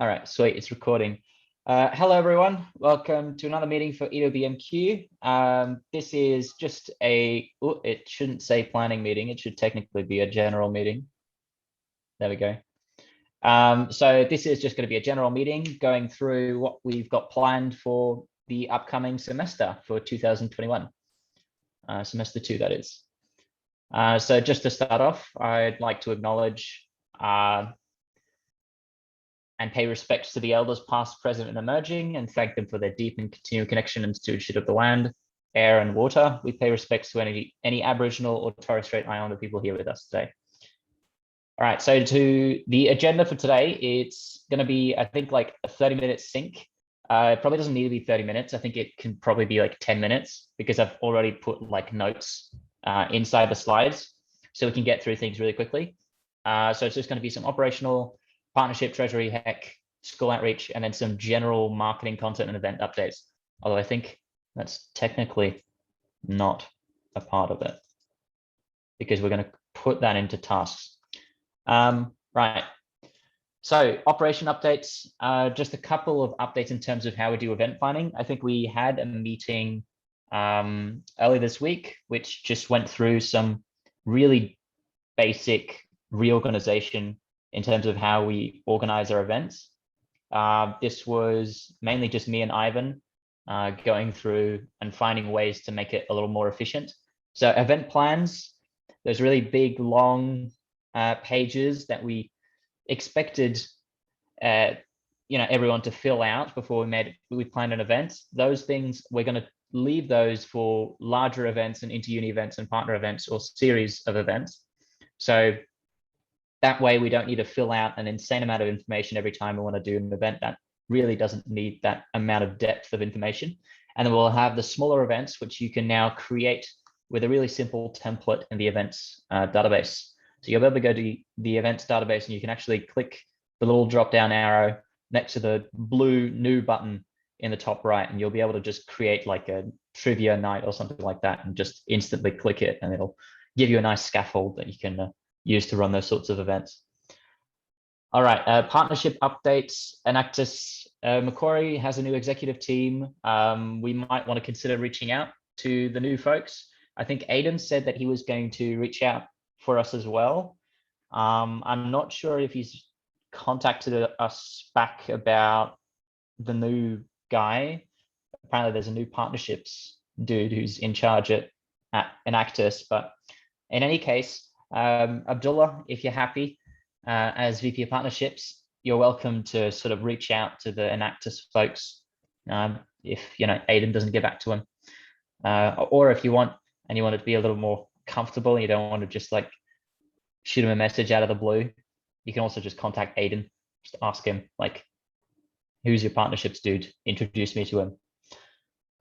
All right, sweet, it's recording. Hello, everyone. Welcome to another meeting for EWBMQ. This is just it shouldn't say planning meeting. It should technically be a general meeting. There we go. So this is just going to be a general meeting going through what we've got planned for the upcoming semester for 2021. Semester 2, that is. So just to start off, I'd like to acknowledge and pay respects to the elders past, present, and emerging, and thank them for their deep and continual connection and stewardship of the land, air, and water. We pay respects to any Aboriginal or Torres Strait Islander people here with us today. All right, so to the agenda for today, it's going to be, I think, like a 30-minute sync. It probably doesn't need to be 30 minutes. I think it can probably be like 10 minutes because I've already put like notes inside the slides, so we can get through things really quickly. So it's just going to be some operational, partnership, treasury, HEC, school outreach, and then some general marketing content and event updates. Although I think that's technically not a part of it because we're going to put that into tasks. Right. So operation updates, just a couple of updates in terms of how we do event planning. I think we had a meeting early this week, which just went through some really basic reorganization in terms of how we organize our events. This was mainly just me and Ivan going through and finding ways to make it a little more efficient. So event plans, there's really big, long pages that we expected everyone to fill out before we planned an event. Those things, we're going to leave those for larger events and inter-uni events and partner events or series of events. So that way we don't need to fill out an insane amount of information every time we want to do an event that really doesn't need that amount of depth of information. And then we'll have the smaller events, which you can now create with a really simple template in the events database. So you'll be able to go to the events database and you can actually click the little drop down arrow next to the blue new button in the top right, and you'll be able to just create like a trivia night or something like that and just instantly click it, and it'll give you a nice scaffold that you can use to run those sorts of events. All right, partnership updates. Enactus Macquarie has a new executive team. We might want to consider reaching out to the new folks. I think Aidan said that he was going to reach out for us as well. I'm not sure if he's contacted us back about the new guy. Apparently there's a new partnerships dude who's in charge at Enactus, but in any case, Abdullah, if you're happy as VP of Partnerships, you're welcome to sort of reach out to the Enactus folks if Aidan doesn't get back to him, or if you want and you want it to be a little more comfortable and you don't want to just like shoot him a message out of the blue, you can also just contact Aidan, just ask him like, who's your partnerships dude, introduce me to him.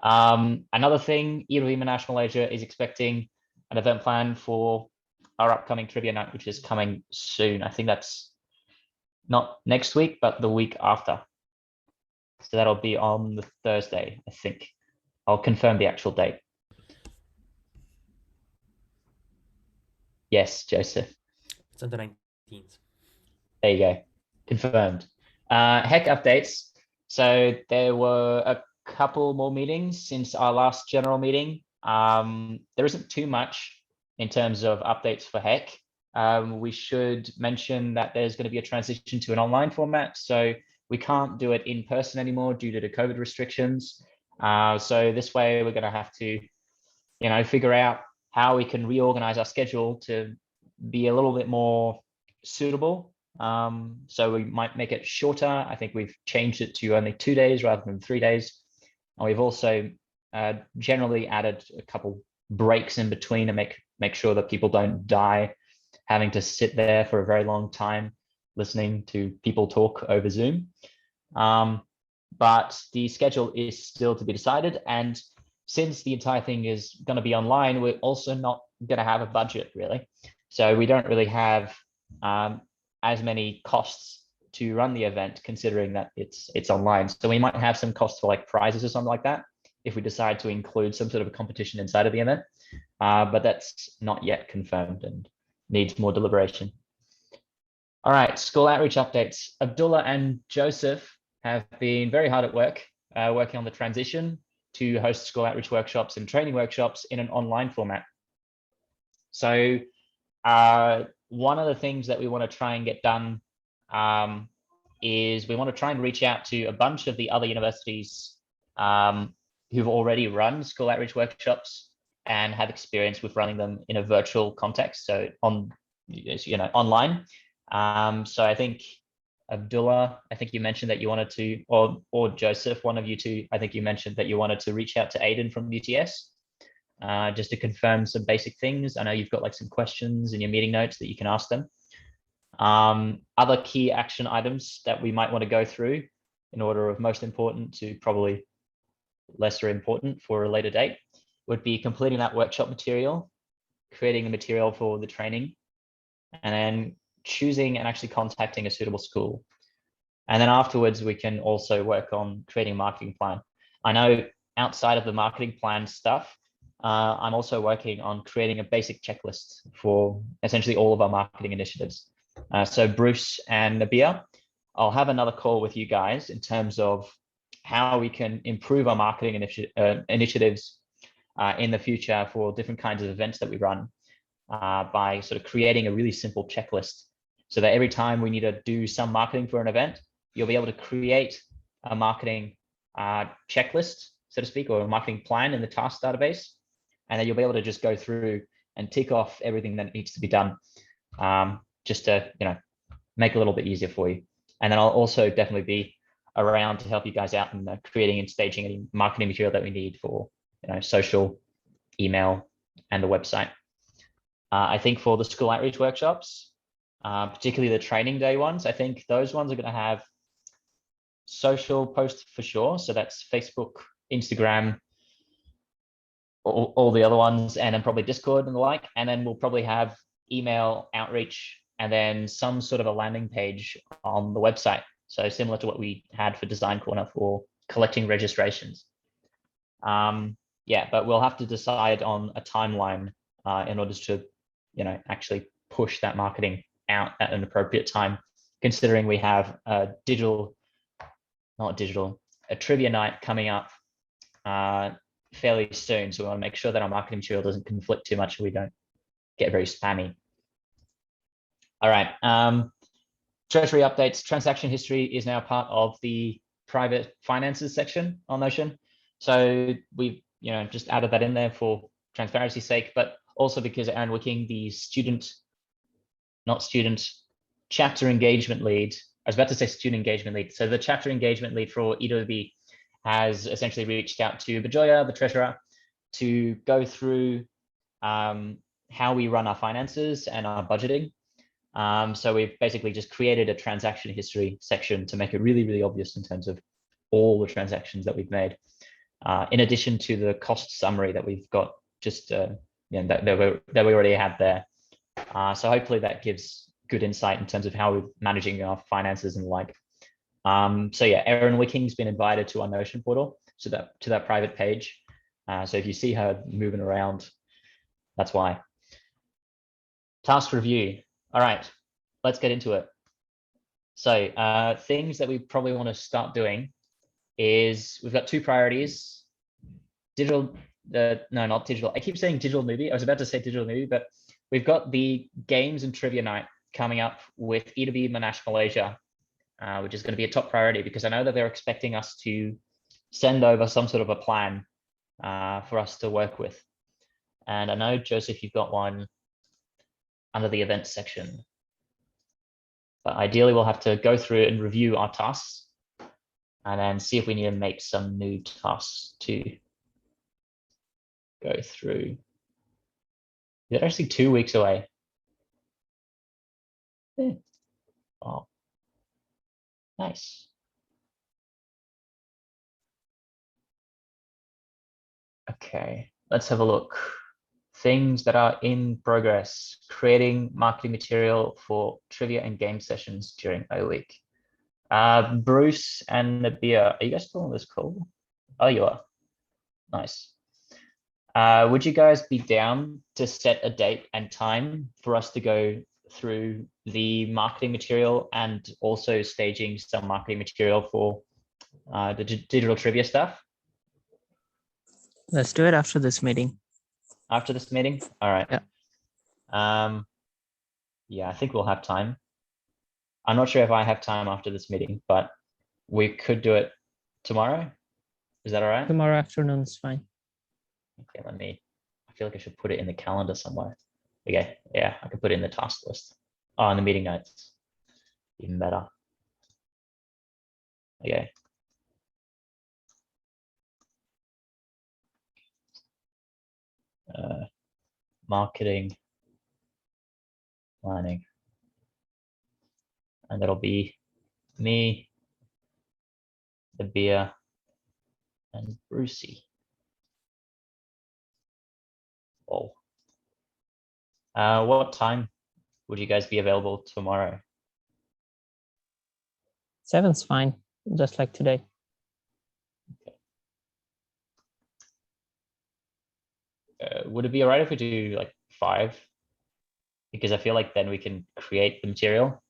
Another thing, EWBMQ International Asia is expecting an event plan for our upcoming trivia night, which is coming soon. I think that's not next week, but the week after. So that'll be on the Thursday, I think. I'll confirm the actual date. Yes, Joseph. It's on the 19th. There you go. Confirmed. HEC updates. So there were a couple more meetings since our last general meeting. There isn't too much in terms of updates for HEC. We should mention that there's going to be a transition to an online format. So we can't do it in person anymore due to the COVID restrictions. So this way we're going to have to, figure out how we can reorganize our schedule to be a little bit more suitable. So we might make it shorter. I think we've changed it to only 2 days rather than 3 days. And we've also generally added a couple breaks in between to make sure that people don't die having to sit there for a very long time listening to people talk over Zoom. But the schedule is still to be decided. And since the entire thing is going to be online, we're also not going to have a budget really. So we don't really have as many costs to run the event, considering that it's online. So we might have some costs for like prizes or something like that if we decide to include some sort of a competition inside of the event, but that's not yet confirmed and needs more deliberation. All right, school outreach updates. Abdullah and Joseph have been very hard at work, working on the transition to host school outreach workshops and training workshops in an online format. So one of the things that we want to try and get done is we want to try and reach out to a bunch of the other universities who've already run school outreach workshops and have experience with running them in a virtual context, so online. So I think Abdullah, I think you mentioned that you wanted to, or Joseph, one of you two, I think you mentioned that you wanted to reach out to Aiden from UTS just to confirm some basic things. I know you've got like some questions in your meeting notes that you can ask them. Other key action items that we might want to go through in order of most important to probably lesser important for a later date would be completing that workshop material, creating the material for the training, and then choosing and actually contacting a suitable school. And then afterwards, we can also work on creating a marketing plan. I know outside of the marketing plan stuff, I'm also working on creating a basic checklist for essentially all of our marketing initiatives. So Bruce and Nabia, I'll have another call with you guys in terms of how we can improve our marketing initiatives in the future for different kinds of events that we run by sort of creating a really simple checklist so that every time we need to do some marketing for an event, you'll be able to create a marketing checklist, so to speak, or a marketing plan in the task database. And then you'll be able to just go through and tick off everything that needs to be done just to, make it a little bit easier for you. And then I'll also definitely be around to help you guys out in creating and staging any marketing material that we need for, social, email, and the website. I think for the school outreach workshops, particularly the training day ones, I think those ones are going to have social posts for sure. So that's Facebook, Instagram, all the other ones, and then probably Discord and the like. And then we'll probably have email outreach and then some sort of a landing page on the website. So similar to what we had for Design Corner for collecting registrations. Yeah, but we'll have to decide on a timeline in order to, actually push that marketing out at an appropriate time, considering we have a trivia night coming up fairly soon. So we want to make sure that our marketing material doesn't conflict too much so we don't get very spammy. All right. Treasury updates. Transaction history is now part of the private finances section on Notion. So we've just added that in there for transparency's sake, but also because Aaron Wicking, the chapter engagement lead, I was about to say student engagement lead. So the chapter engagement lead for EWB has essentially reached out to Bajoya, the treasurer, to go through how we run our finances and our budgeting. So we've basically just created a transaction history section to make it really, really obvious in terms of all the transactions that we've made, in addition to the cost summary that we've got just that we already have there. So hopefully that gives good insight in terms of how we're managing our finances and the like. So yeah, Erin Wicking's been invited to our Notion portal, so to that private page. So if you see her moving around, that's why. Task review. All right, let's get into it. So things that we probably want to start doing is we've got two priorities. No, not digital. I keep saying digital movie. I was about to say digital movie, but we've got the games and trivia night coming up with EWBMQ Malaysia, which is going to be a top priority because I know that they're expecting us to send over some sort of a plan for us to work with. And I know, Joseph, you've got one under the events section. But ideally, we'll have to go through and review our tasks and then see if we need to make some new tasks to go through. They're actually 2 weeks away. Yeah. Oh, nice. Okay, let's have a look. Things that are in progress. Creating marketing material for trivia and game sessions during a week. Bruce and Nabia, are you guys still on this call? Oh, you are. Nice. Would you guys be down to set a date and time for us to go through the marketing material and also staging some marketing material for the digital trivia stuff Let's do it after this meeting. after this meeting? All right. Yeah. Yeah, I think we'll have time. I'm not sure if I have time after this meeting, but we could do it tomorrow. Is that all right? Tomorrow afternoon is fine. Okay, I feel like I should put it in the calendar somewhere. Okay, yeah, I can put it in the task list. Oh, in the meeting notes. Even better. Okay. Marketing planning. And that'll be me, the beer, and Brucey. Oh. What time would you guys be available tomorrow? 7's fine, just like today. Would it be all right if we do like 5? Because I feel like then we can create the material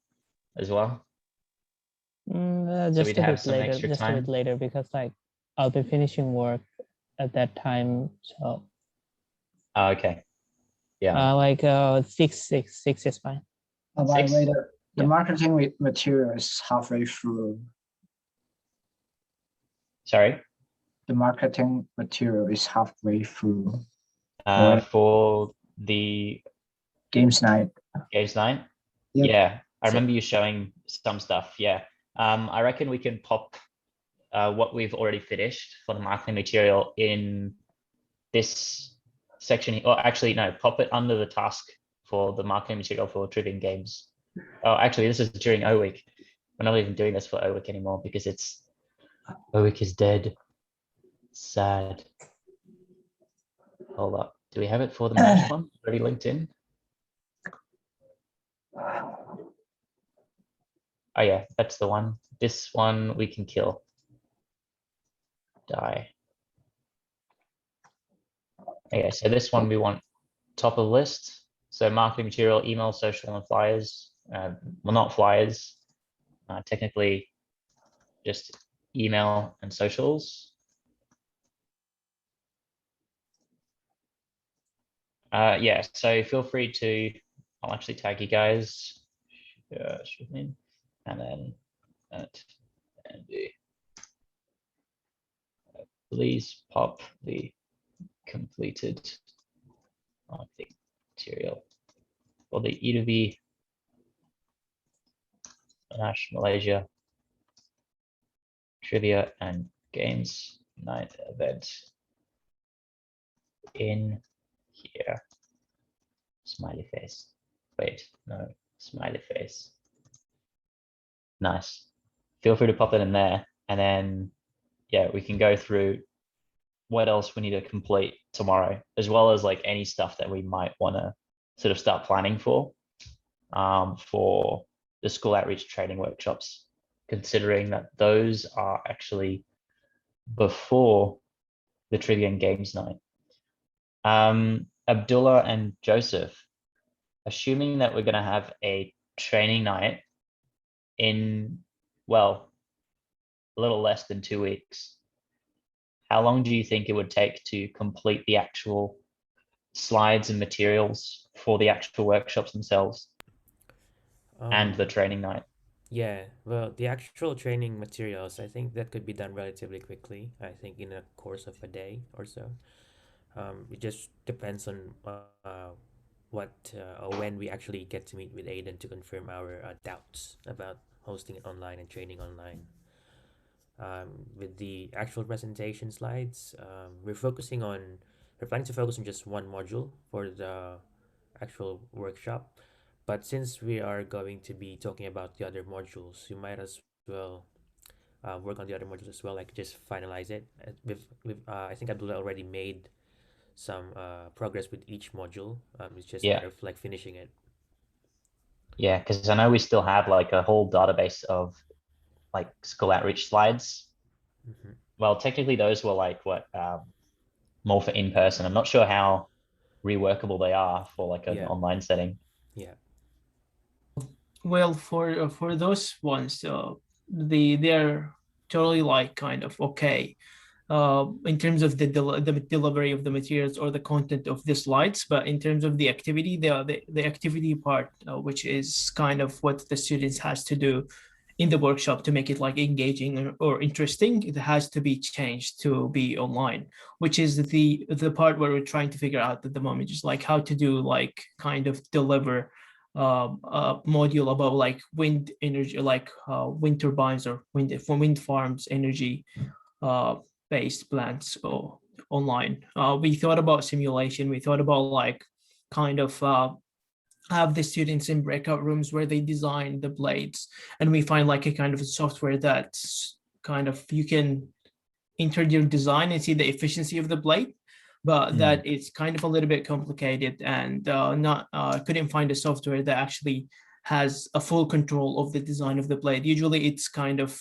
as well. Just we'd a have bit some later. extra Just a time. bit later because like I'll be finishing work at that time. So Okay. Yeah. like 6 is fine. By the way, 6? the Yeah. marketing material is halfway through. Sorry. The marketing material is halfway through. For the Games night. Games night. Yep. Yeah, I So- remember you showing some stuff. Yeah. I reckon we can pop what we've already finished for the marketing material in this section. Or actually, no, pop it under the task for the marketing material for Trivia and Games. Oh, actually, this is during O week. We're not even doing this for O week anymore because O week is dead. Sad. Hold up. Do we have it for the merge one already linked in? Oh yeah, that's the one. This one we can kill. Die. Okay, so this one we want top of the list. So marketing material, email, social, and flyers. Well, not flyers. Technically, just email and socials. Yeah, so feel free to. I'll actually tag you guys. And then and please pop the completed marketing material for the EWB National Malaysia Trivia and Games Night event in here. Smiley face. Wait, no, smiley face. Nice. Feel free to pop that in there. And then, yeah, we can go through what else we need to complete tomorrow, as well as like any stuff that we might want to sort of start planning for the school outreach training workshops, considering that those are actually before the Trivia and Games night. Abdullah and Joseph, assuming that we're going to have a training night in, well, a little less than 2 weeks, how long do you think it would take to complete the actual slides and materials for the actual workshops themselves and the training night? Yeah, well, the actual training materials, I think that could be done relatively quickly. I think in a course of a day or so. It just depends on what or when we actually get to meet with Aiden to confirm our doubts about hosting it online and training online. With the actual presentation slides, we're planning to focus on just one module for the actual workshop. But since we are going to be talking about the other modules, you might as well work on the other modules as well, like just finalize it. I think Abdullah already made some progress with each module. It's just a matter of like finishing it. Yeah, because I know we still have like a whole database of like school outreach slides. Mm-hmm. Well, technically those were like what more for in person. I'm not sure how reworkable they are for like an online setting. Yeah. Well, for those ones, they're totally like kind of okay in terms of the delivery of the materials or the content of the slides, but in terms of the activity, the activity part, which is kind of what the students has to do in the workshop to make it like engaging or interesting, it has to be changed to be online, which is the part where we're trying to figure out at the moment, just like how to do like kind of deliver a module about like wind energy, like wind turbines or wind farms energy uh, based plants or online. We thought about simulation. We thought about like kind of have the students in breakout rooms where they design the blades, and we find like a kind of a software that's kind of you can enter your design and see the efficiency of the blade, but that it's kind of a little bit complicated and not couldn't find a software that actually has a full control of the design of the blade. Usually it's kind of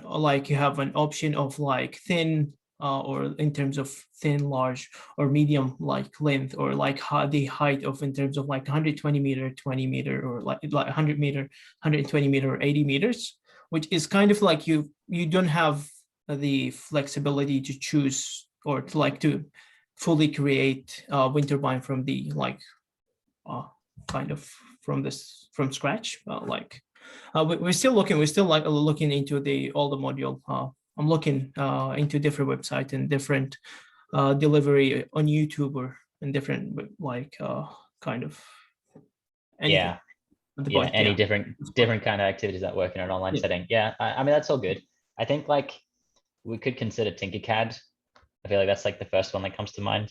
like you have an option of like thin or in terms of thin, large, or medium like length, or like the height of in terms of like 120 meter, 20 meter, or like 100 meter, 120 meter, or 80 meters, which is kind of like you don't have the flexibility to choose or to like to fully create wind turbine from the like kind of from scratch. We're still looking. We're still like looking into all the module. I'm looking into different websites and different delivery on YouTube or in different like kind of anything. Yeah. At the Yeah, point, any yeah. different kind of activities that work in an online Yeah. setting. Yeah, I mean, that's all good. I think like we could consider Tinkercad. I feel like that's like the first one that comes to mind.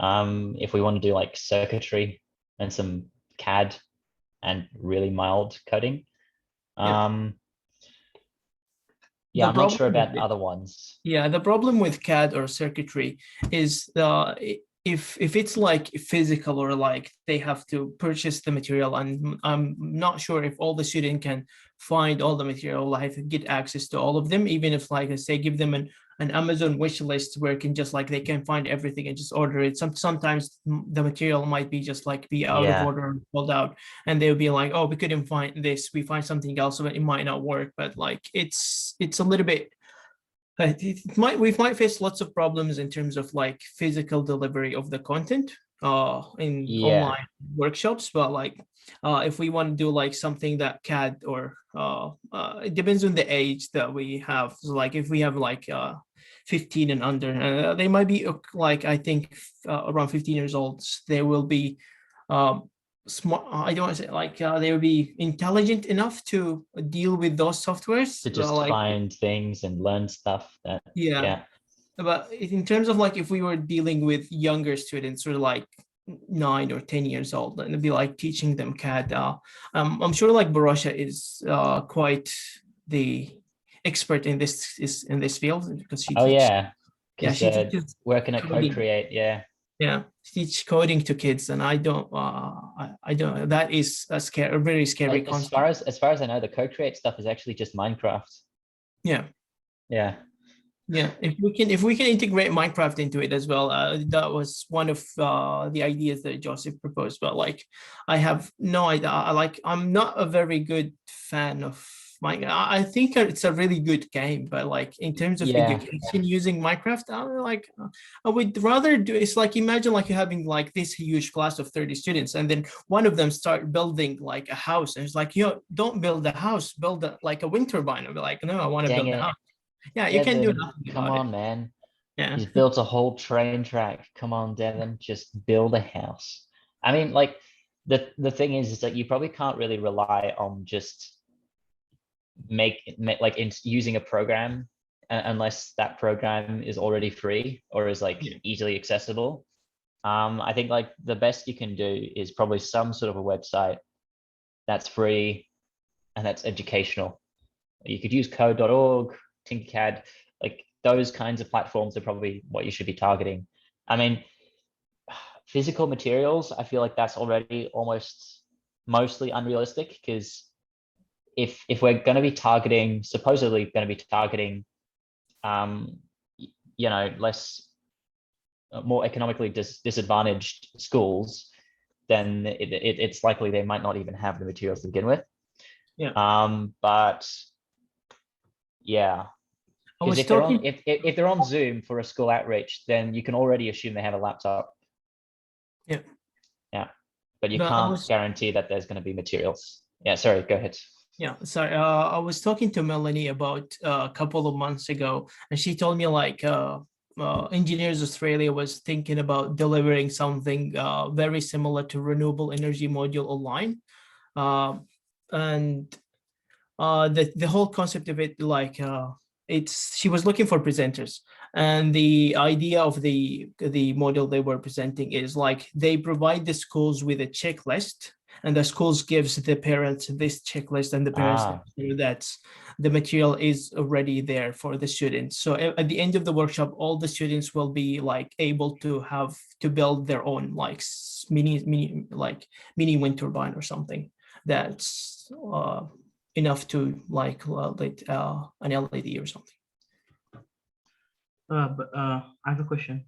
If we want to do like circuitry and some CAD and really mild coding. Yeah, The I'm not sure problem about with it- other ones. Yeah, the problem with CAD or circuitry is if it's like physical or like they have to purchase the material, and I'm not sure if all the student can find all the material, like get access to all of them, even if like I say give them an Amazon wish list where it can just like they can find everything and just order it. Sometimes the material might be just like be out of Yeah. order and sold out, and they'll be like, oh, we couldn't find this, we find something else, so it might not work. But like it's a little bit we might face lots of problems in terms of like physical delivery of the content in Yeah. online workshops, but like if we want to do like something that CAD or it depends on the age that we have. So like if we have like 15 and under, they might be like I think around 15 years old, they will be smart. I don't want to say like they will be intelligent enough to deal with those softwares. To just Like find things and learn stuff that, yeah, but in terms of like if we were dealing with younger students or like 9 or 10 years old, and it'd be like teaching them CAD. I'm sure like Barosha is quite the expert in this field because she Oh teaches. yeah, Yeah, because she teaches working at coding. Co-Create, yeah. Yeah, teach coding to kids, and I don't. I don't. That is a very scary As concept. far as I know, the Co-Create stuff is actually just Minecraft. Yeah. Yeah. Yeah, if we can integrate Minecraft into it as well, that was one of the ideas that Joseph proposed. But like, I have no idea. I'm not a very good fan of Minecraft. I think it's a really good game, but like in terms of Yeah. education using Minecraft, I would rather do. It's like imagine like you're having like this huge class of 30 students, and then one of them start building like a house, and it's like, yo, don't build a house, build like a wind turbine. I'll be like, no, I want to Dang build a it. house. Yeah, you can do Devin, nothing come about it. on, man. Yeah. He's built a whole train track. Come on, Devin, just build a house. I mean, like the thing is that you probably can't really rely on just like using a program unless that program is already free or is like easily accessible. I think like the best you can do is probably some sort of a website that's free and that's educational. You could use code.org, Tinkercad, like those kinds of platforms are probably what you should be targeting. I mean, physical materials, I feel like that's already almost mostly unrealistic because if we're going to be targeting, supposedly going to be targeting, less more economically disadvantaged schools, then it's likely they might not even have the materials to begin with. Yeah. But yeah, I because was if they're on talking. if they're on Zoom for a school outreach, then you can already assume they have a laptop. Yeah. Yeah, but you But I can't was. guarantee that there's going to be materials. Yeah, sorry, go ahead. Yeah, sorry. I was talking to Melanie about a couple of months ago, and she told me like Engineers Australia was thinking about delivering something very similar to renewable energy module online, and the whole concept of it, like she was looking for presenters, and the idea of the model they were presenting is like they provide the schools with a checklist, and the schools gives the parents this checklist, and the parents that the material is already there for the students. So at the end of the workshop, all the students will be like able to have to build their own like mini wind turbine or something that's enough to like an LED or something. I have a question.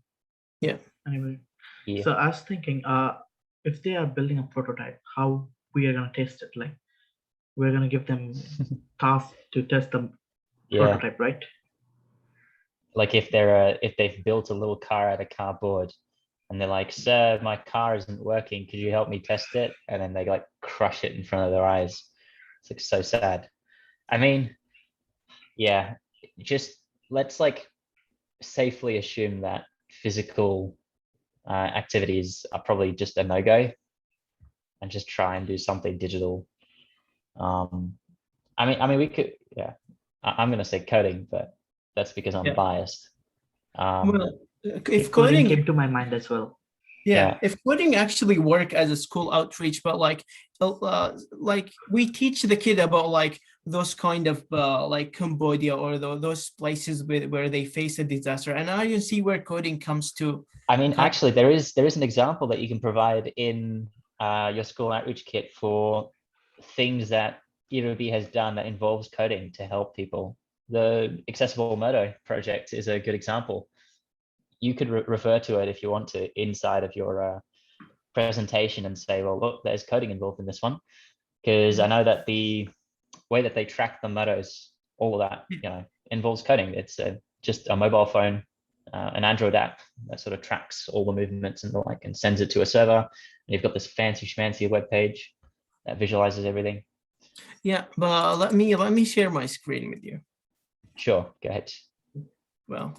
Yeah. Anyway, Yeah. so I was thinking, if they are building a prototype, how we are gonna test it? Like, we're gonna give them tasks to test the prototype, right? Like if they've built a little car out of cardboard, and they're like, "Sir, my car isn't working. Could you help me test it?" And then they like crush it in front of their eyes. It's like so sad. I mean, yeah, just let's like safely assume that physical activities are probably just a no-go, and just try and do something digital. I mean, we could, yeah. I'm gonna say coding, but that's because I'm biased. Well, if Coding coding came to my mind as well. Yeah, if coding actually work as a school outreach, but like we teach the kid about like those kind of like Cambodia or those places where they face a disaster, and now you see where coding comes to. I mean, actually, there is an example that you can provide in your school outreach kit for things that EWB has done that involves coding to help people. The Accessible Moto project is a good example. You could refer to it if you want to inside of your presentation and say, well, look, there's coding involved in this one, because I know that the way that they track the motos, all of that, involves coding. It's just a mobile phone, an Android app that sort of tracks all the movements and the like, and sends it to a server. And you've got this fancy schmancy web page that visualizes everything. Yeah, but let me share my screen with you. Sure, go ahead. Well,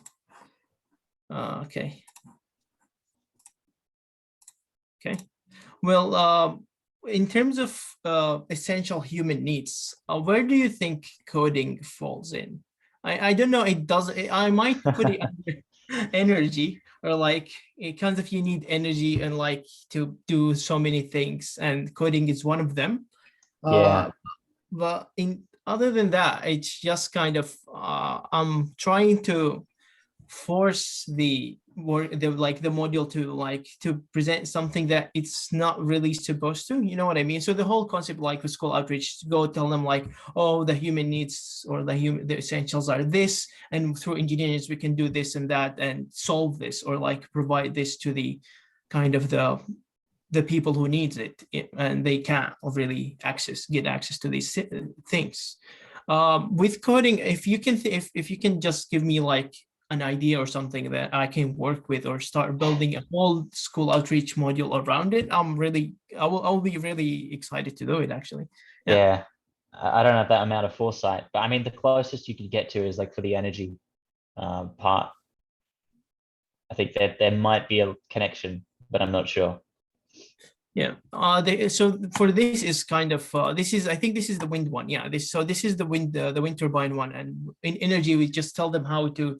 okay. Okay. Well, in terms of essential human needs, where do you think coding falls in? I don't know. It does. I might put it under energy, or like it kind of you need energy and like to do so many things, and coding is one of them. Yeah. But other than that, it's just kind of I'm trying to force the module to present something that it's not really supposed to, you know what I mean? So the whole concept, like with school outreach, go tell them like, oh, the human needs or the essentials are this, and through engineers we can do this and that and solve this, or like provide this to the kind of the people who needs it, and they can't really get access to these things. With coding, if you can just give me like an idea or something that I can work with, or start building a whole school outreach module around it, I'll be really excited to do it, actually. Yeah. I don't have that amount of foresight, but I mean, the closest you could get to is like for the energy part. I think that there might be a connection, but I'm not sure. Yeah. So for this is kind of I think this is the wind one. Yeah. This is the wind turbine one, and in energy we just tell them how to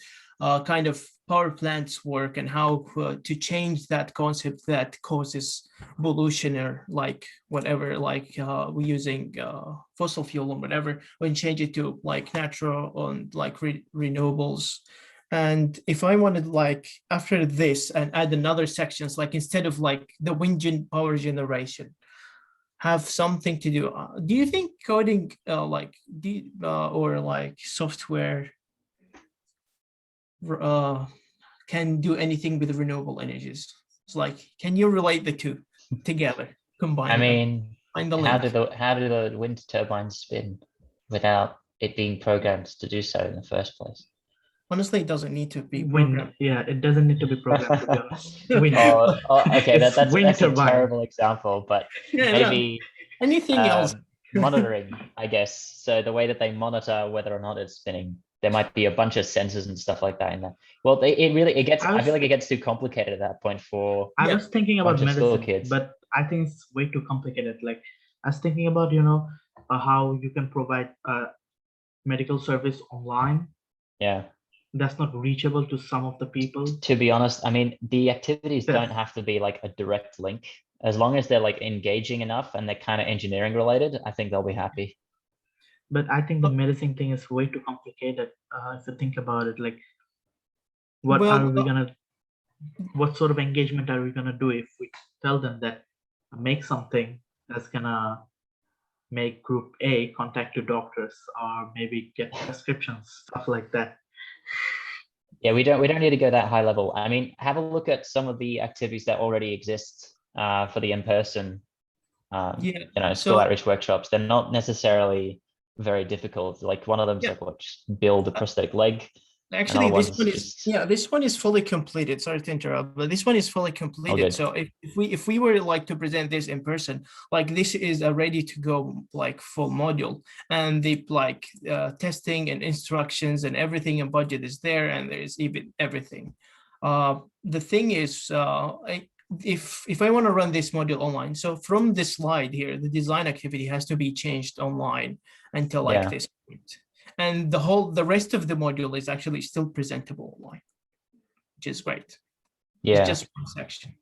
kind of power plants work, and how to change that concept that causes pollution, or like whatever, like we're using fossil fuel or whatever, when change it to like natural and like renewables. And if I wanted like after this and add another sections, like instead of like the wind power generation, have something to do. Do you think coding or like software can do anything with renewable energies? It's like, can you relate the two? together, combine I them. mean, Find the how link. do the wind turbines spin without it being programmed to do so in the first place? Honestly, it doesn't need to be Wind, programmed. yeah, it doesn't need to be programmed, to be honest. Wind. Okay, It's that's wind a turbine. terrible example, but Yeah, no, maybe anything else. monitoring, I guess. So the way that they monitor whether or not it's spinning, there might be a bunch of sensors and stuff like that in there. Well, I feel like it gets too complicated at that point for I Yeah. was thinking bunch about of school medicine, kids. but I think it's way too complicated. Like I was thinking about, how you can provide medical service online Yeah. that's not reachable to some of the people. To be honest, I mean, the activities Yeah. don't have to be like a direct link. As long as they're like engaging enough and they're kind of engineering related, I think they'll be happy. But I think the medicine thing is way too complicated. If you think about it, like what sort of engagement are we gonna do if we tell them that make something that's gonna make group A contact to doctors or maybe get prescriptions, stuff like that. Yeah, we don't need to go that high level. I mean, have a look at some of the activities that already exist for the in-person, Yeah. school So outreach workshops. They're not necessarily very difficult. Like one of them's Yeah. like what, just build a prosthetic leg. actually, Another this one's one is just this one is fully completed. Sorry to interrupt, but this one is fully completed. good. So if we were like to present this in person, like this is a ready to go like full module, and the like testing and instructions and everything and budget is there, and there's even everything. The thing is, if I want to run this module online, so from this slide here, the design activity has to be changed online until like Yeah. this point. And the rest of the module is actually still presentable online, which is great. Yeah. It's just one section.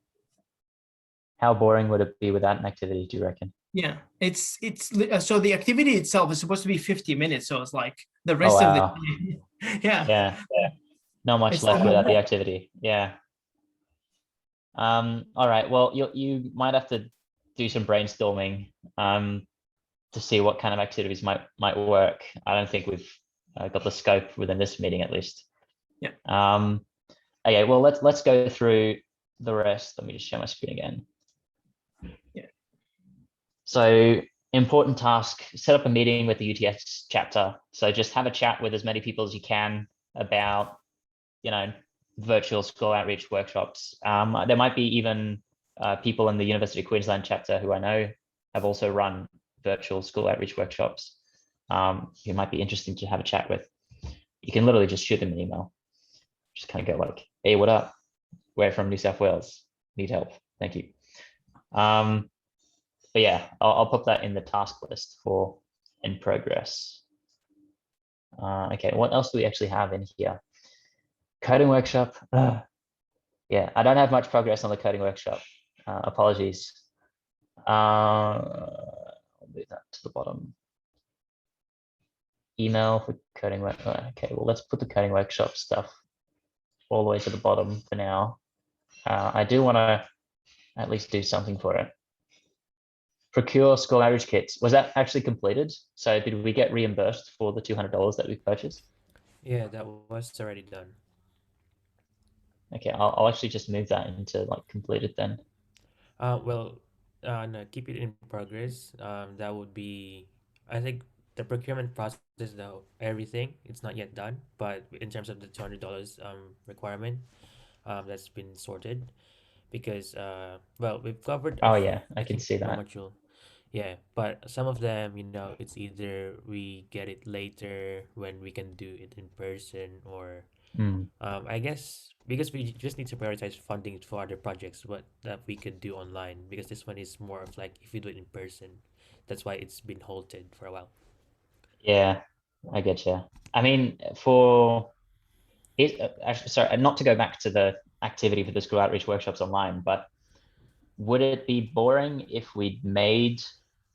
How boring would it be without an activity, do you reckon? Yeah, it's so the activity itself is supposed to be 50 minutes, so it's like the rest of the wow. yeah. Yeah. Not much It's left the- without the activity. Yeah. All right. Well, you might have to do some brainstorming to see what kind of activities might work. I don't think we've got the scope within this meeting, at least. Yeah. Okay. Well, let's go through the rest. Let me just share my screen again. Yeah. So important task: set up a meeting with the UTS chapter. So just have a chat with as many people as you can about, virtual school outreach workshops. There might be even people in the University of Queensland chapter who I know have also run virtual school outreach workshops. Who might be interesting to have a chat with. You can literally just shoot them an email. Just kind of go like, "Hey, what up? We're from New South Wales. Need help. Thank you." But yeah, I'll put that in the task list for in progress. Okay, what else do we actually have in here? Coding workshop. Yeah, I don't have much progress on the coding workshop. Apologies. I'll move that to the bottom. Email for coding work. Okay, well, let's put the coding workshop stuff all the way to the bottom for now. I do want to at least do something for it. Procure school outreach kits. Was that actually completed? So did we get reimbursed for the $200 that we purchased? Yeah, that was already done. Okay, I'll actually just move that into like completed then. No, keep it in progress. That would be, I think the procurement process, though, everything, it's not yet done, but in terms of the $200 requirement, that's been sorted because, we've covered. Oh yeah, I can think see how that. much you'll, yeah, but some of them, it's either we get it later when we can do it in person, or I guess because we just need to prioritize funding for other projects that we could do online, because this one is more of like if we do it in person, that's why it's been halted for a while. Yeah, I get you. I mean, for it, actually, sorry, not to go back to the activity for the school outreach workshops online, but would it be boring if we made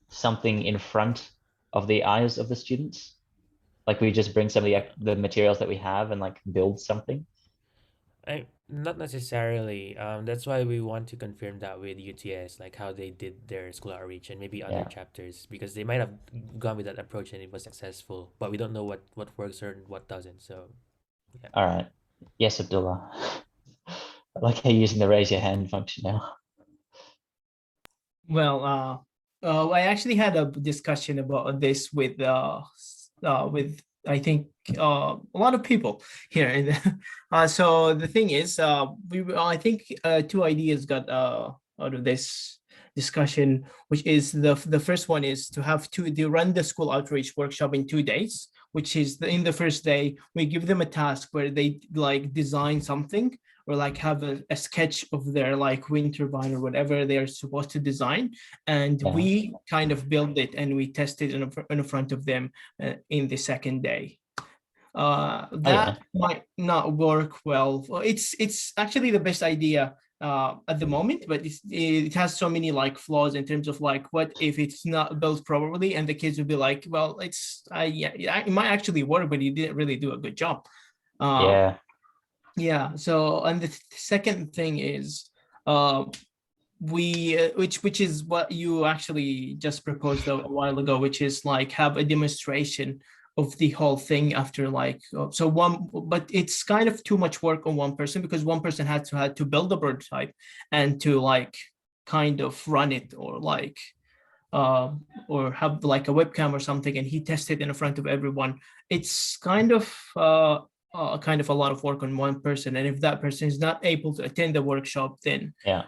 something in front of the eyes of the students? Like we just bring some of the materials that we have and like build something? Not necessarily. That's why we want to confirm that with UTS, like how they did their school outreach and maybe other Yeah. chapters, because they might have gone with that approach and it was successful, but we don't know what works or what doesn't. So, yeah. All right. Yes, Abdullah. I like how you're using the raise your hand function now. Well, I actually had a discussion about this with I think a lot of people here. So the thing is, I think two ideas got out of this discussion, which is the first one is to have to run the school outreach workshop in 2 days, which is in the first day we give them a task where they like design something or like have a sketch of their like wind turbine or whatever they're supposed to design, and Yeah. we kind of build it and we test it in front of them in the second day. That might not work well. It's actually the best idea at the moment, but it has so many like flaws in terms of like what if it's not built properly, and the kids will be like, well, it's yeah, it might actually work, but you didn't really do a good job. Yeah. Yeah. So, and the second thing is, uh, which is what you actually just proposed a while ago, which is like have a demonstration of the whole thing after like so one, but it's kind of too much work on one person because one person had to build a prototype and to like kind of run it or have like a webcam or something, and he tested in front of everyone. It's kind of a lot of work on one person, and if that person is not able to attend the workshop, then Yeah.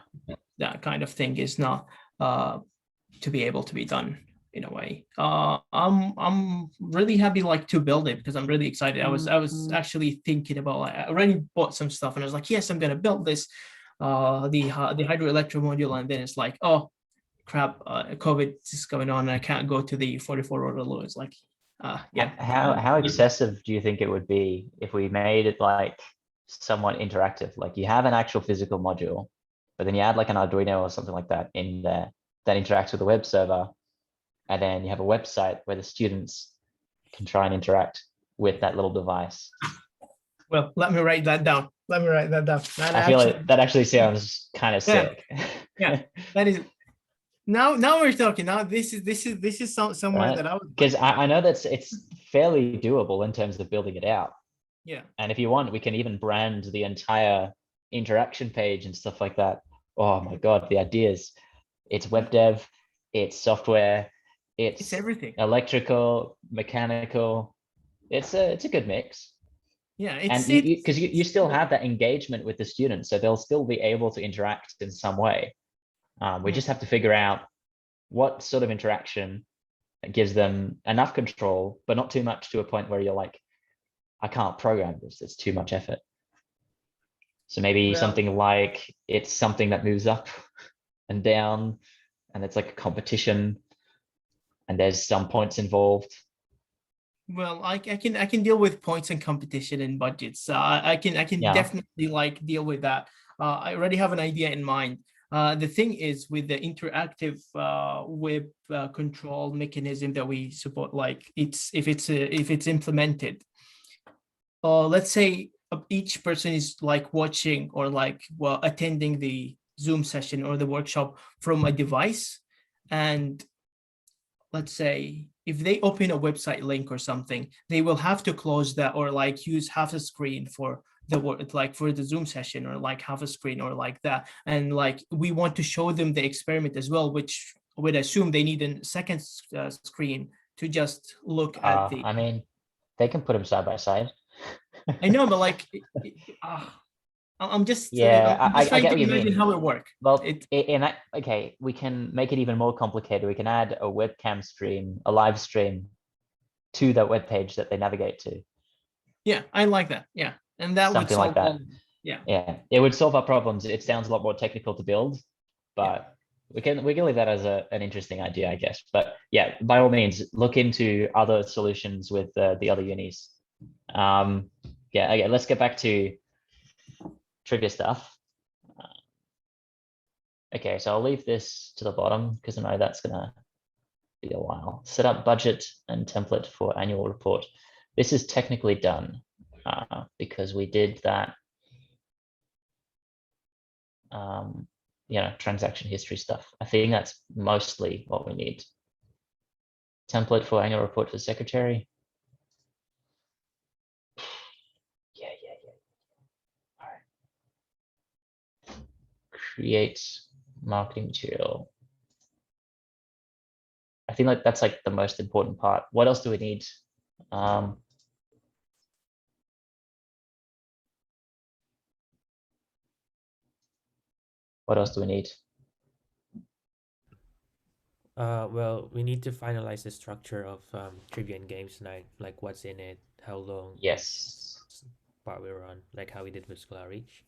that kind of thing is not to be able to be done in a way. I'm really happy like to build it because I'm really excited. I was actually thinking about like, I already bought some stuff and I was like, yes, I'm gonna build this the hydroelectric module, and then it's like, oh crap, COVID is going on and I can't go to the 44 order law. It's like yeah. How excessive do you think it would be if we made it like somewhat interactive? Like you have an actual physical module, but then you add like an Arduino or something like that in there that interacts with the web server, and then you have a website where the students can try and interact with that little device. Well, let me write that down. Let me write that down. I feel like that actually sounds kind of sick. Yeah, that is. Now we're talking. Now this is somewhere Right? that I would. Because I know that it's fairly doable in terms of building it out. Yeah. And if you want, we can even brand the entire interaction page and stuff like that. Oh my God, the ideas. It's web dev, it's software, It's everything. electrical, mechanical. It's a good mix. Yeah, And because you still have that engagement with the students, so they'll still be able to interact in some way. We just have to figure out what sort of interaction gives them enough control, but not too much to a point where you're like, I can't program this, it's too much effort. So maybe something like it's something that moves up and down, and it's like a competition, and there's some points involved. Well, I can deal with points and competition and budgets. I can definitely like deal with that. I already have an idea in mind. The thing is with the interactive web control mechanism that we support, like if it's implemented, let's say each person is like watching or like attending the Zoom session or the workshop from a device, and let's say if they open a website link or something, they will have to close that or like use half a screen for the work, like for the Zoom session, or like half a screen or like that. And like we want to show them the experiment as well, which would assume they need a second screen to just look at the. I mean, they can put them side by side. I know, but like, I'm just I trying get to what you imagine mean. how it works. Well, okay, we can make it even more complicated. We can add a webcam stream, a live stream to that web page that they navigate to. Yeah, I like that. Yeah, and that Something would like that. Yeah, it would solve our problems. It sounds a lot more technical to build, but we can leave that as an interesting idea, I guess. But yeah, by all means, look into other solutions with the other unis. Yeah, okay, let's get back to trivia stuff. Okay, so I'll leave this to the bottom because I know that's gonna be a while. Set up budget and template for annual report. This is technically done because we did that, transaction history stuff. I think that's mostly what we need. Template for annual report for the secretary. Yeah. All right. Create marketing material. I think like that's like the most important part. What else do we need? What else do we need? Well, we need to finalize the structure of trivia and games night, like what's in it, how long Yes. each part we're on, like how we did with Scholar Reach.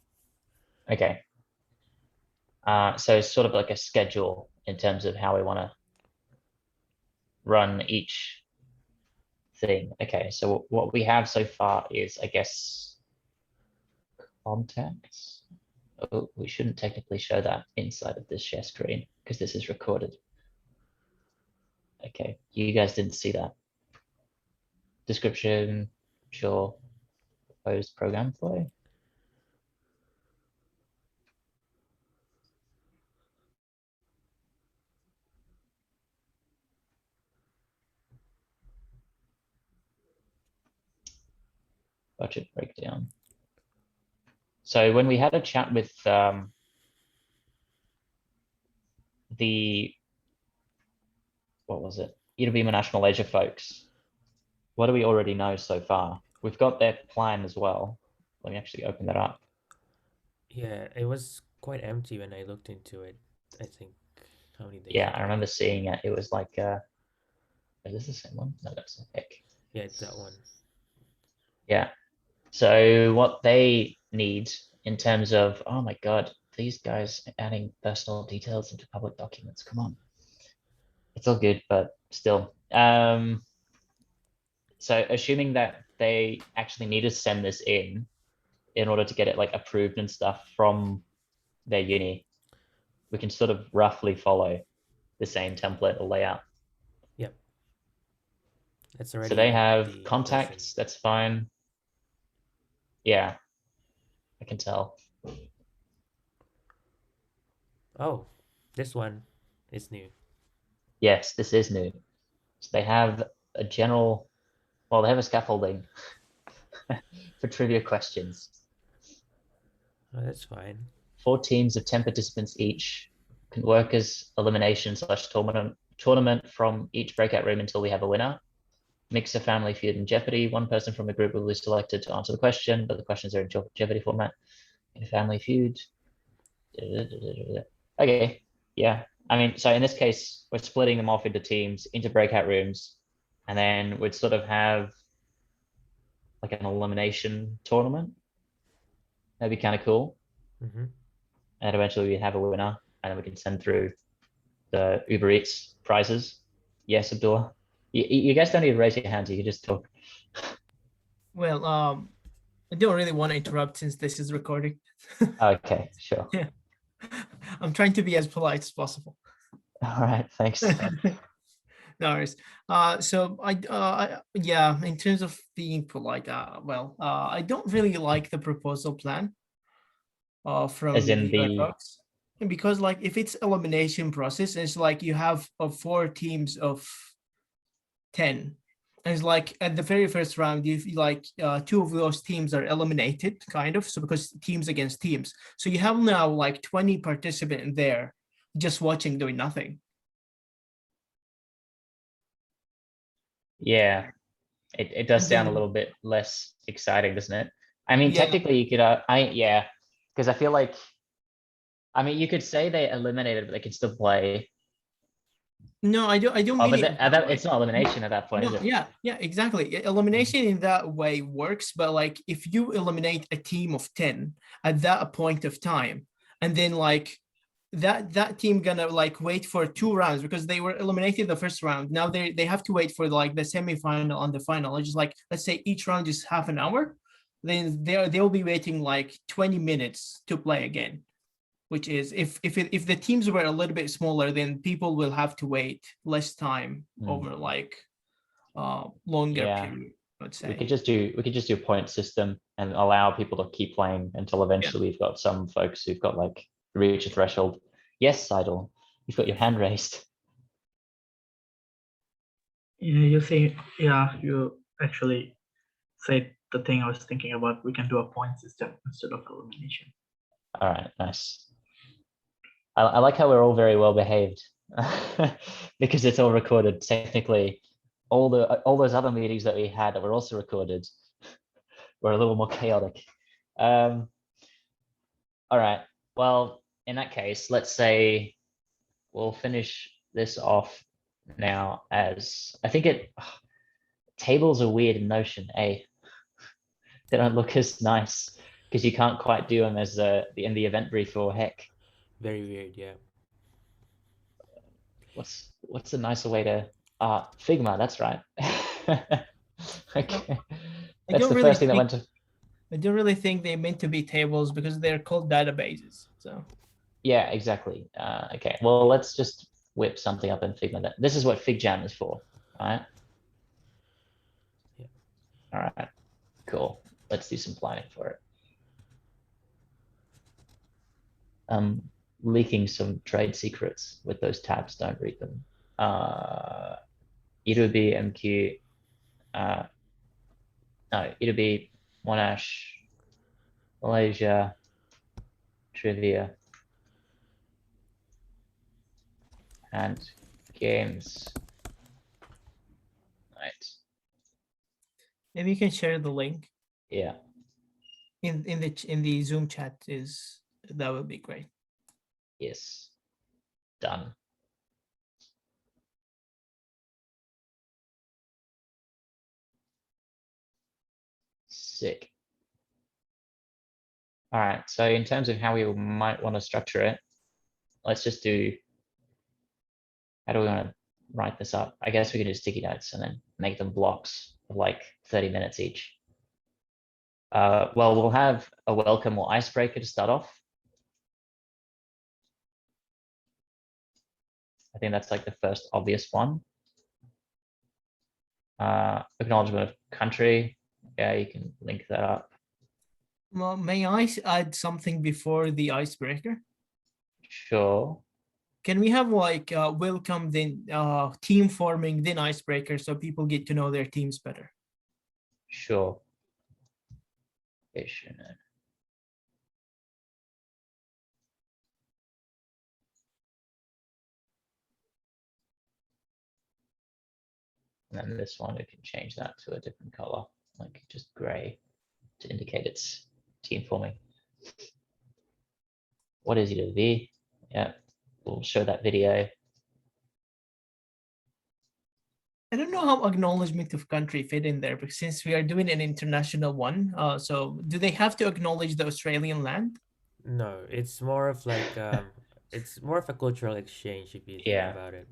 Okay. So it's sort of like a schedule in terms of how we want to run each thing. Okay, so what we have so far is, I guess, contacts. Oh, we shouldn't technically show that inside of this share screen because this is recorded. Okay, you guys didn't see that. Description, sure. Proposed program flow. Budget breakdown. So when we had a chat with what was it? EWBMQ National Leisure folks. What do we already know so far? We've got their plan as well. Let me actually open that up. Yeah, it was quite empty when I looked into it. I think how many days Yeah, ago? I remember seeing it. It was like, is this the same one? No, that's a pick. Yeah, it's that one. Yeah. So what they need in terms of, oh my God, these guys adding personal details into public documents. Come on. It's all good, but still. So assuming that they actually need to send this in order to get it like approved and stuff from their uni, we can sort of roughly follow the same template or layout. Yep. That's already So they in have the contacts, version. that's fine. Yeah, I can tell. Oh, this one is new. Yes, this is new. So they have a general, well, they have a scaffolding for trivia questions. Oh, that's fine. 4 teams of 10 participants each can work as elimination / tournament from each breakout room until we have a winner. Mix a Family Feud and Jeopardy. One person from a group will be selected to answer the question, but the questions are in Jeopardy format. In Family Feud. Okay, yeah. I mean, so in this case, we're splitting them off into teams, into breakout rooms, and then we'd sort of have like an elimination tournament. That'd be kind of cool. Mm-hmm. And eventually we have a winner, and then we can send through the Uber Eats prizes. Yes, Abdullah. You guys don't need to raise your hands. You can just talk. Well, I don't really want to interrupt since this is recording. Okay, sure. Yeah. I'm trying to be as polite as possible. All right, thanks. No worries. So yeah, in terms of being polite, I don't really like the proposal plan from As in the the, folks, because like if it's elimination process, it's like you have 4 teams of 10. And it's like at the very first round, you like 2 of those teams are eliminated, kind of. So because teams against teams, so you have now like 20 participants there, just watching, doing nothing. yeah, it does And sound a then- little bit less exciting, doesn't it? I mean, Yeah. technically you could, yeah, because I feel like, I mean, you could say they eliminated, but they could still play. No, I don't Oh, mean but it that way. it's not elimination at that point, is No, it? yeah, exactly. Elimination in that way works, but like if you eliminate a team of 10 at that point of time, and then like that team gonna like wait for 2 rounds because they were eliminated the first round. Now they have to wait for like the semifinal and the final. It's just like, let's say each round is half an hour, then they'll be waiting like 20 minutes to play again. Which is if the teams were a little bit smaller, then people will have to wait less time over like longer Yeah. period, let's say. We could just do a point system and allow people to keep playing until eventually we've got some folks who've got like reach a threshold. Yes, Seidel, you've got your hand raised. Yeah, you see, yeah, you actually said the thing I was thinking about. We can do a point system instead of elimination. All right, nice. I like how we're all very well behaved. because it's all recorded. Technically, all those other meetings that we had that were also recorded were a little more chaotic. All right. Well, in that case, let's say we'll finish this off now as I think tables are weird in Notion, eh? They don't look as nice because you can't quite do them as in the event brief or heck. Very weird, yeah. What's a nicer way to Figma? That's right. Okay, that's the first thing that went to. I don't really think they meant to be tables because they're called databases. So Yeah, exactly. Okay, well, let's just whip something up in Figma. This is what FigJam is for, right? Yeah. All right, cool. Let's do some planning for it. Leaking some trade secrets with those tabs. Don't read them. EWBMQ. No, EWB, Monash, Malaysia, trivia, and games. Right. maybe you can share the link Yeah. in the Zoom chat. That would be great. Yes. Done. Sick. All right. So in terms of how we might want to structure it, let's just do, how do we want to write this up? I guess we can do sticky notes and then make them blocks of like 30 minutes each. Well, we'll have a welcome or icebreaker to start off. I think that's like the first obvious one. Acknowledgement of country. Yeah, you can link that up. Well, may I add something before the icebreaker? Sure. Can we have like welcome, then team forming, then icebreaker, so people get to know their teams better? Sure. And then this one, we can change that to a different color, like just gray, to indicate it's team forming. What is EWB? Yeah, we'll show that video. I don't know how acknowledgement of country fit in there, because since we are doing an international one, so do they have to acknowledge the Australian land? No, it's more of like it's more of a cultural exchange if you think Yeah. about it.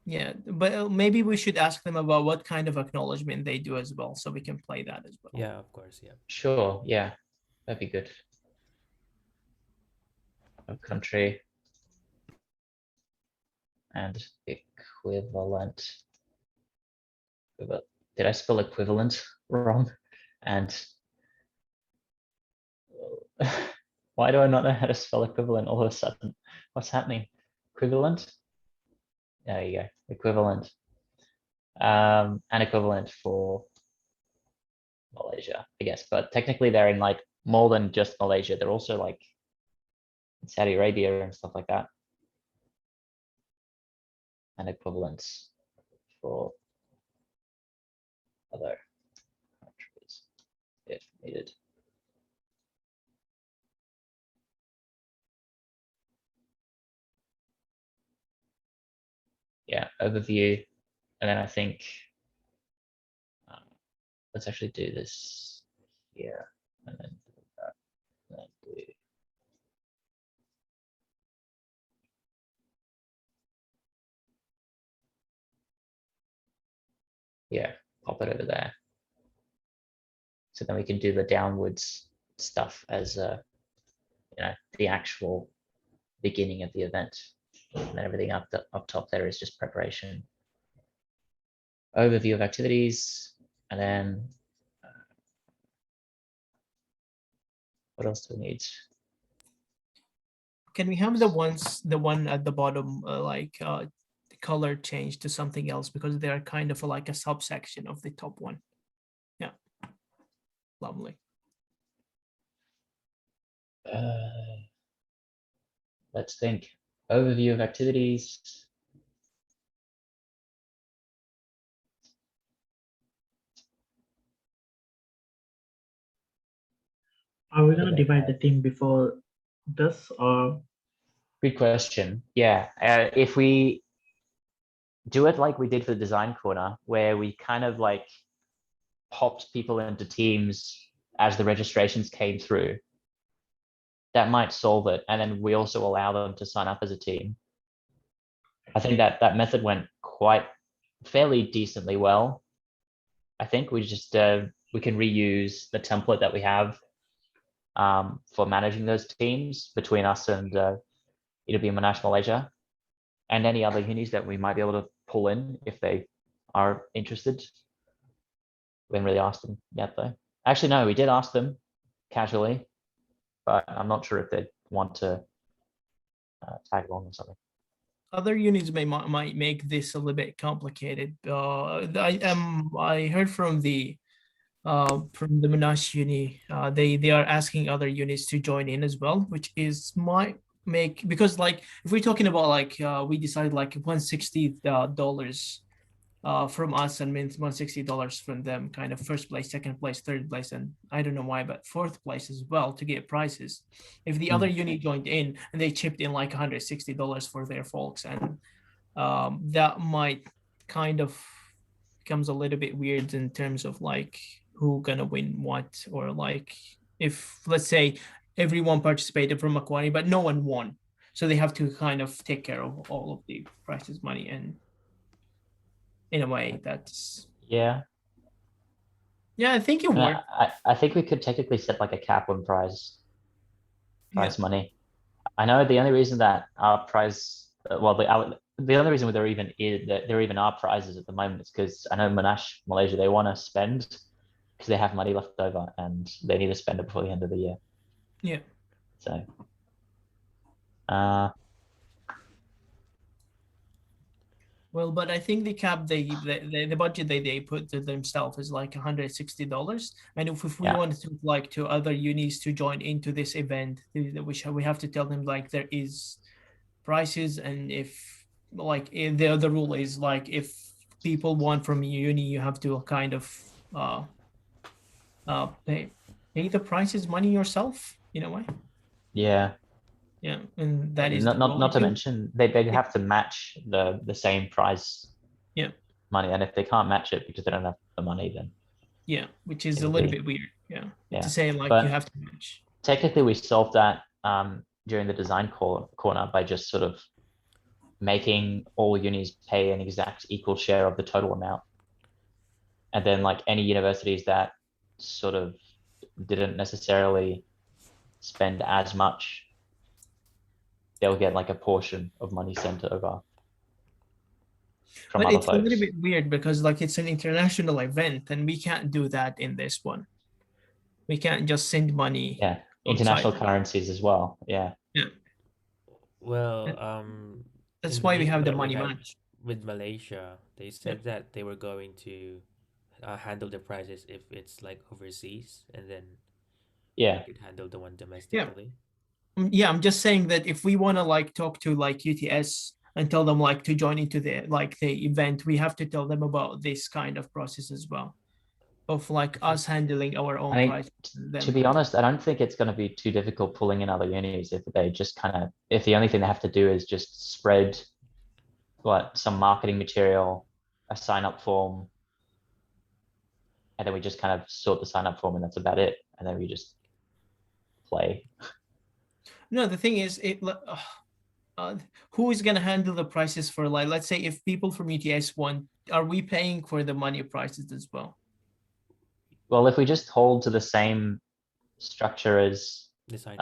Yeah, but maybe we should ask them about what kind of acknowledgement they do as well, so we can play that as well. Yeah, of course, yeah. Sure, yeah, that'd be good. A country and equivalent. Did I spell equivalent wrong? And why do I not know how to spell equivalent all of a sudden? What's happening? Equivalent? There you go, equivalent. And equivalent for Malaysia, I guess, but technically they're in like more than just Malaysia. They're also like in Saudi Arabia and stuff like that. And equivalents for other countries if needed. Yeah, overview. And then I think, let's actually do this here and then do that. And then do, yeah, pop it over there. So then we can do the downwards stuff as the actual beginning of the event. And then everything up top there is just preparation. Overview of activities, and then what else do we need? Can we have the one at the bottom, the color change to something else, because they are kind of like a subsection of the top one. Yeah, lovely. Let's think. Overview of activities. Are we gonna divide the team before this, or Good question. Yeah, if we do it like we did for the design corner, where we kind of like popped people into teams as the registrations came through, that might solve it. And then we also allow them to sign up as a team. I think that that method went quite fairly decently well. I think we just we can reuse the template that we have for managing those teams between us and EWB Monash Malaysia, and any other unis that we might be able to pull in if they are interested. We haven't really asked them yet though. Actually, no, we did ask them casually, but I'm not sure if they'd want to tag along or something. Other units might make this a little bit complicated. I heard from the Monash uni, they are asking other units to join in as well, which is might make, because like if we're talking about like we decided like $160 from us and means $160 from them, kind of first place, second place, third place, and I don't know why, but fourth place as well to get prizes. If the other unit joined in and they chipped in like $160 for their folks, and that might kind of becomes a little bit weird in terms of like who gonna win what, or like if let's say everyone participated from Macquarie but no one won, so they have to kind of take care of all of the prizes money, and in a way that's Yeah, I think it and worked. I think we could technically set like a cap on prize Yeah. money. I know the only reason that our prize, well, the only reason there even are prizes at the moment is because I know Monash Malaysia, they want to spend because they have money left over and they need to spend it before the end of the year. Yeah. So, Well, but I think the cap the budget they put to themselves is like $160, and if we Yeah. wanted to like to other unis to join into this event, we have to tell them like there is prices, and if like the rule is like if people want from uni, you have to kind of pay the prices money yourself in a way. yeah. Yeah, and that is the not rule. not to mention they have to match the same price. Yeah. Money, and if they can't match it because they don't have the money, then Yeah, which is It a would little be- bit weird. Yeah. Yeah, To say like but- you have to match. technically we solved that during the design corner by just sort of making all unis pay an exact equal share of the total amount. And then like any universities that sort of didn't necessarily spend as much, they'll get like a portion of money sent over from But other it's a little folks. bit weird because like it's an international event and we can't do that in this one. We can't just send money. Yeah, international outside. currencies as well. Yeah. Well, That's in why we meeting have the that we money had match. with Malaysia, they said that they were going to handle the prices if it's like overseas, and then Yeah. we could handle the one domestically. Yeah, I'm just saying that if we want to like talk to like UTS and tell them like to join into the event, we have to tell them about this kind of process as well, of like us handling our own I mean, price. to be honest, I don't think it's going to be too difficult pulling in other unis if they just kind of, if the only thing they have to do is just spread some marketing material, a sign up form, and then we just kind of sort the sign up form and that's about it. And then we just play. No, the thing is, who is going to handle the prices for like, let's say if people from UTS want, are we paying for the money prices as well? Well, if we just hold to the same structure as, Design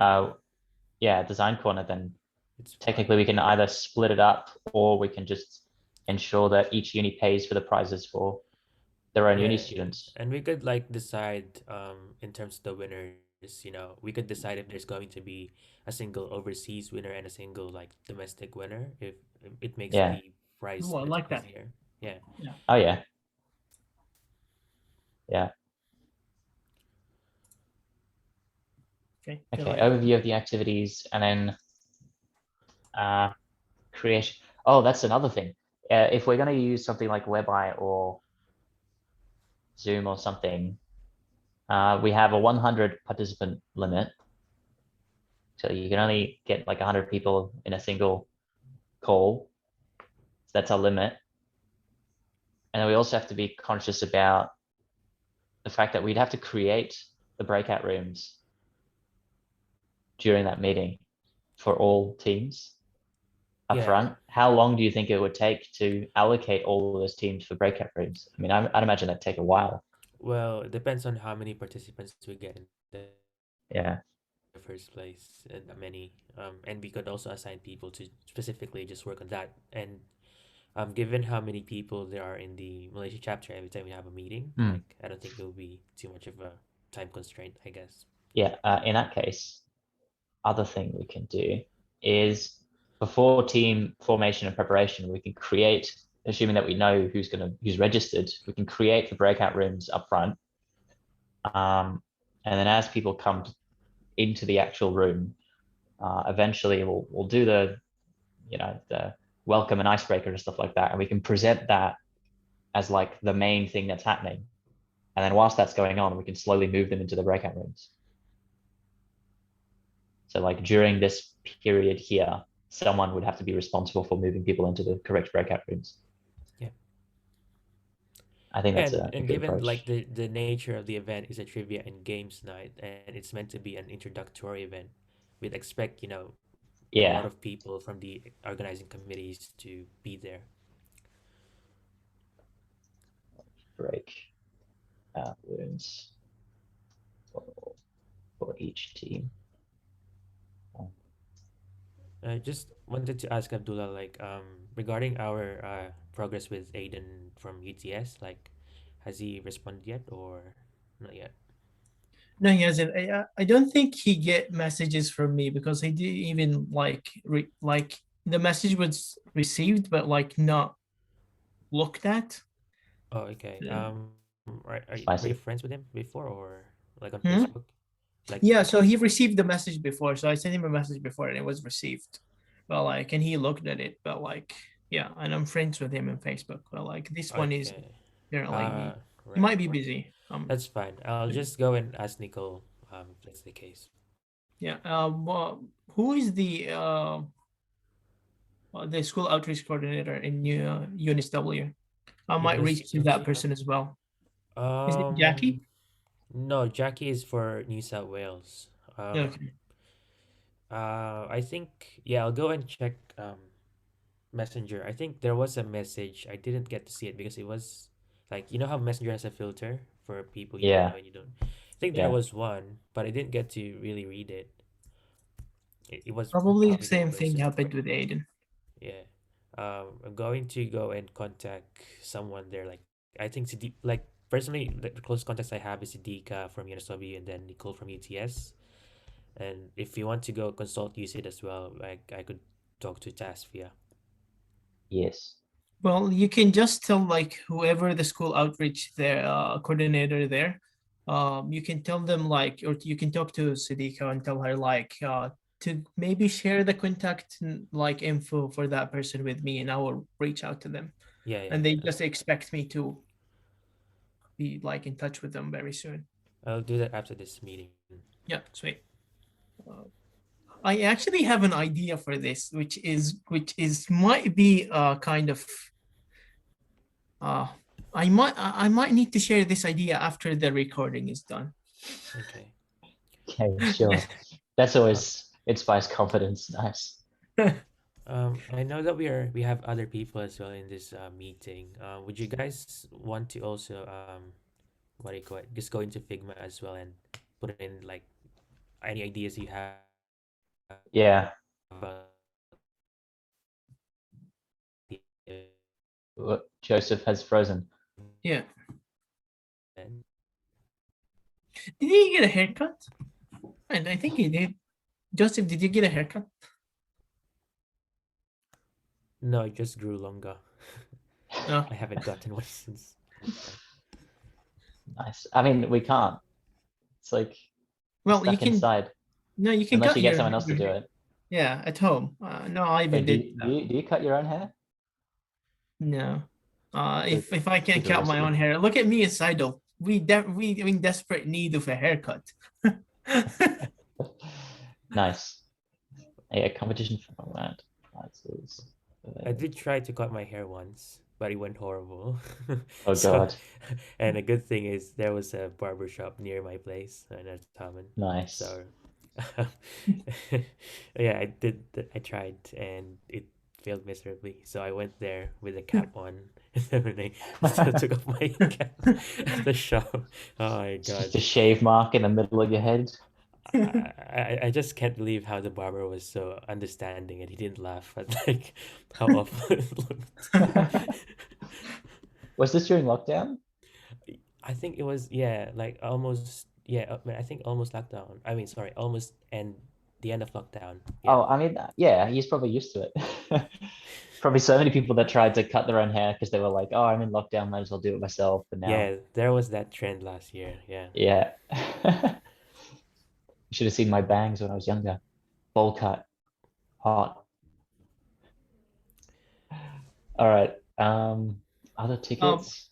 design corner, then it's technically we can either split it up or we can just ensure that each uni pays for the prizes for their own uni Yeah. students. And we could like decide in terms of the winners, we could decide if there's going to be a single overseas winner and a single like domestic winner if it makes Yeah. the price Oh, I like that. easier. Yeah. Oh yeah. Yeah. Okay. Okay, overview of the activities, and then creation. Oh, that's another thing. If we're going to use something like Webeye or Zoom or something, We have a 100 participant limit. So you can only get like 100 people in a single call. So that's our limit. And then we also have to be conscious about the fact that we'd have to create the breakout rooms during that meeting for all teams up Yeah. front. How long do you think it would take to allocate all of those teams for breakout rooms? I mean, I'd imagine that'd take a while. Well, it depends on how many participants we get in the Yeah. first place, and many. And we could also assign people to specifically just work on that. And given how many people there are in the Malaysia chapter every time we have a meeting, like I don't think it will be too much of a time constraint, I guess. Yeah. In that case, other thing we can do is before team formation and preparation, we can create, assuming that we know who's registered, we can create the breakout rooms up front. And then as people come into the actual room, eventually we'll do the welcome and icebreaker and stuff like that, and we can present that as like the main thing that's happening. And then whilst that's going on, we can slowly move them into the breakout rooms. So like during this period here, someone would have to be responsible for moving people into the correct breakout rooms. Yeah. I think that's And a good given approach. like the nature of the event is a trivia and games night, and it's meant to be an introductory event, we'd expect, a lot Yeah, of people from the organizing committees to be there. break rooms for each team. I just wanted to ask Abdullah, like, regarding our progress with Aiden from UTS, like, has he responded yet or not yet? No, he hasn't. I don't think he get messages from me because he didn't even like the message was received but like not looked at. Oh, okay. Yeah. Were you Spicy. friends with him before or like on Hmm? Facebook? Like, Yeah, so he received the message before. So I sent him a message before and it was received. But like, and he looked at it, but like, yeah, and I'm friends with him on Facebook. But like, this one is okay. apparently he Right. might be busy. That's fine. I'll just go and ask Nicole, if that's the case. Yeah. Well, who is the school outreach coordinator in UNSW? I might reach to that person as well. Is it Jackie? No, Jackie is for New South Wales. Okay. I think, yeah, I'll go and check Messenger. I think there was a message. I didn't get to see it because it was like, how Messenger has a filter for people you Yeah. know and you don't. I think Yeah. there was one, but I didn't get to really read it. It was Probably the the same thing person. happened with Aiden. Yeah. I'm going to go and contact someone there. Like, I think like personally, the close contacts I have is Sidika from UNSW and then Nicole from UTS. And if you want to go consult UCID as well, like I could talk to Tasfia. Yes. Well, you can just tell like whoever the school outreach there coordinator there, you can tell them like, or you can talk to Sidika and tell her like to maybe share the contact like info for that person with me, and I will reach out to them. Yeah, yeah. And they just expect me to be like in touch with them very soon. I'll do that after this meeting. Yeah, sweet. I actually have an idea for this, which is might be kind of I might need to share this idea after the recording is done. Okay. Okay, sure. That's always inspires confidence. Nice. I know that we have other people as well in this meeting. Would you guys want to also what do you call it? Just go into Figma as well and put in like any ideas you have Yeah. about the Joseph has frozen. Yeah. event. Did he get a haircut? And I think he did. Joseph, did you get a haircut? No, it just grew longer. No. I haven't gotten one since. Nice. I mean, we can't. It's like Well, you stuck can. inside No, you can unless cut you get your someone else to do hair. it. Yeah, at home. No, I even Wait, do did. you cut your own hair? No. Good. If I can Super cut my own recipe. hair, look at me as idol. in desperate need of a haircut. Nice. Yeah, competition format. I did try to cut my hair once, but it went horrible. Oh So, God, and a good thing is there was a barber shop near my place in Taman. nice. So, yeah, I tried and it failed miserably. So I went there with a cap on, and then when I still took off my cap at the shop. Oh my It's God. just a shave mark in the middle of your head. I just can't believe how the barber was so understanding and he didn't laugh at like how awful it looked. Was this during lockdown? I think it was, yeah, like almost, yeah, I think almost lockdown. I mean, sorry, almost and the end of lockdown. Yeah. Oh, I mean, yeah, he's probably used to it. Probably so many people that tried to cut their own hair because they were like, "Oh, I'm in lockdown, might as well do it myself." But now, Yeah, there was that trend last year. Yeah. yeah. You should have seen my bangs when I was younger. Bowl cut, hot. All right. Other tickets.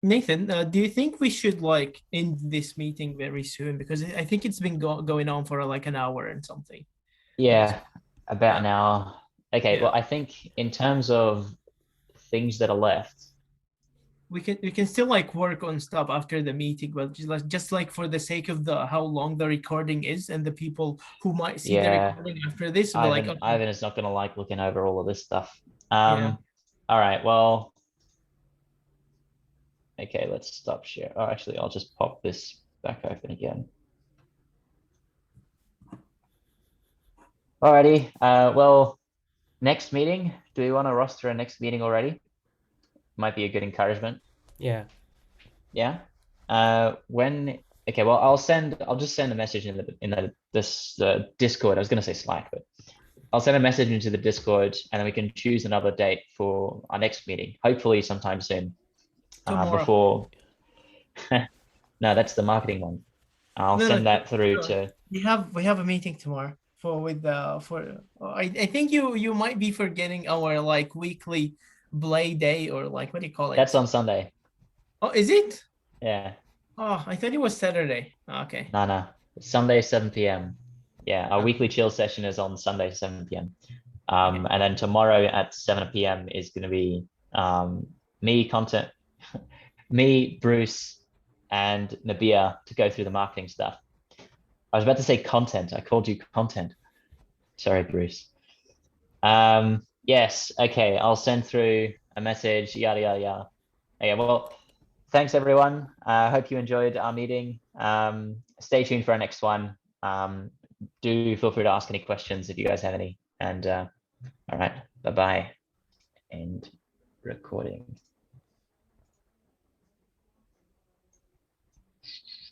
Nathan, do you think we should like end this meeting very soon? Because I think it's been going on for like an hour and something. Yeah, about an hour. Okay, Yeah. well, I think in terms of things that are left, We can still like work on stuff after the meeting, but just like for the sake of the how long the recording is and the people who might see the yeah, recording after this, but like okay, Ivan is not gonna like looking over all of this stuff. Yeah. All right, well, okay, let's stop share. Oh, actually, I'll just pop this back open again. Alrighty, well, next meeting, do we want to roster a next meeting already? Might be a good encouragement. Yeah. Yeah. When, okay, well, I'll just send a message in the Discord. I was gonna say Slack, but I'll send a message into the Discord and then we can choose another date for our next meeting, hopefully sometime soon. Tomorrow. Before, no, that's the marketing one. I'll No, send no, that through sure. to, We have a meeting tomorrow I think you might be forgetting our like weekly Blay day or like what do you call it? that's on Sunday. Oh, is it? Yeah, Oh, I thought it was Saturday. Okay. no, Sunday, 7 p.m. Yeah, our Okay. weekly chill session is on Sunday, 7 p.m. Okay. And then tomorrow at 7 p.m. is going to be me, Bruce, and Nabia to go through the marketing stuff. I was about to say content. I called you content. Sorry, Bruce. Yes. Okay. I'll send through a message. Yada yada yada. Okay. Well, thanks everyone. I hope you enjoyed our meeting. Stay tuned for our next one. Do feel free to ask any questions if you guys have any. And all right. Bye bye. And recording.